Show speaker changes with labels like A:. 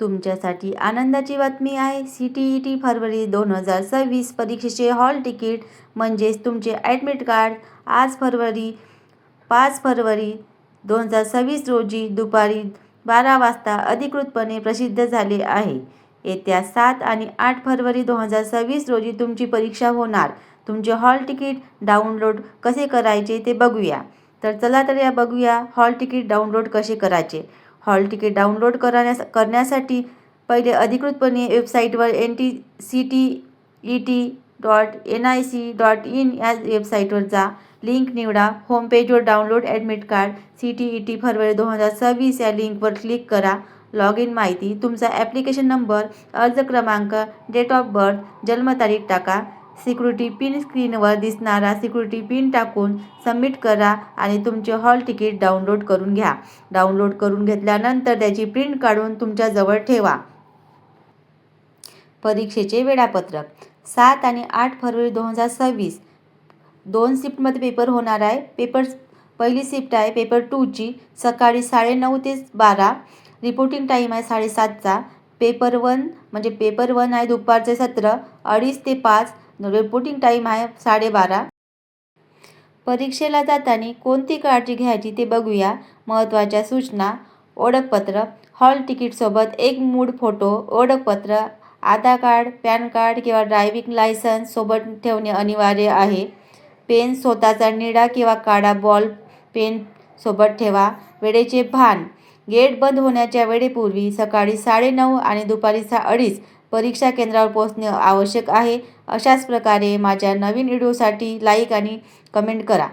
A: तुमच्यासाठी आनंदाची बातमी आहे. CTET फरवरी 2026 परीक्षेचे हॉल तिकीट म्हणजेच तुमचे ॲडमिट कार्ड आज 5 फरवरी 2026 रोजी दुपारी 12 वाजता अधिकृतपणे प्रसिद्ध झाले आहे. येत्या 7 आणि 8 फरवरी 2026 रोजी तुमची परीक्षा होणार. तुमचे हॉल तिकीट डाउनलोड कसे करायचे ते बघूया. तर चला तर बघूया हॉल तिकीट डाउनलोड कसे करायचे. हॉल तिकीट डाउनलोड करण्यासाठी पहिले अधिकृतपणे वेबसाईटवर ctet.nic.in या वेबसाईटवर जा. लिंक निवडा. होम पेजवर download admit card CTET February 2026 या लिंकवर क्लिक करा. लॉग इन माहिती, तुमचा ॲप्लिकेशन नंबर, अर्ज क्रमांक, डेट ऑफ बर्थ, जन्मतारीख टाका. सिक्युरिटी पिन स्क्रीनवर दिसणारा सिक्युरिटी पिन टाकून सबमिट करा आणि तुमचे हॉल तिकीट डाउनलोड करून घ्या. डाउनलोड करून घेतल्यानंतर त्याची प्रिंट काढून तुमच्याजवळ ठेवा. परीक्षेचे वेळापत्रक 7 आणि 8 फरवरी 2026 2 शिफ्टमध्ये पेपर होणार आहे. पहिली शिफ्ट आहे पेपर 2ची सकाळी 9:30 ते 12. रिपोर्टिंग टाईम आहे 7:30चा. पेपर 1 आहे दुपारचे सत्र 2:30 ते 5. रिपोर्टिंग टाईम आहे 12:30. परीक्षेला जाताना कोणती काळजी घ्यायची ते बघूया. महत्त्वाच्या सूचना. ओळखपत्र, हॉल तिकीटसोबत एक मूळ फोटो, ओळखपत्र, आधार कार्ड, पॅन कार्ड किंवा ड्रायव्हिंग लायसन्स सोबत ठेवणे अनिवार्य आहे. पेन, स्वतःचा निळा किंवा काळा बॉल पेन सोबत ठेवा. वेळेचे भान. गेट बंद होण्याच्या वेळेपूर्वी सकाळी 9:30 आणि दुपारी 2:30 परीक्षा केंद्रावर पोहोचणे आवश्यक आहे. अशाच प्रकारे माझ्या नवीन व्हिडिओसाठी लाईक आणि कमेंट करा.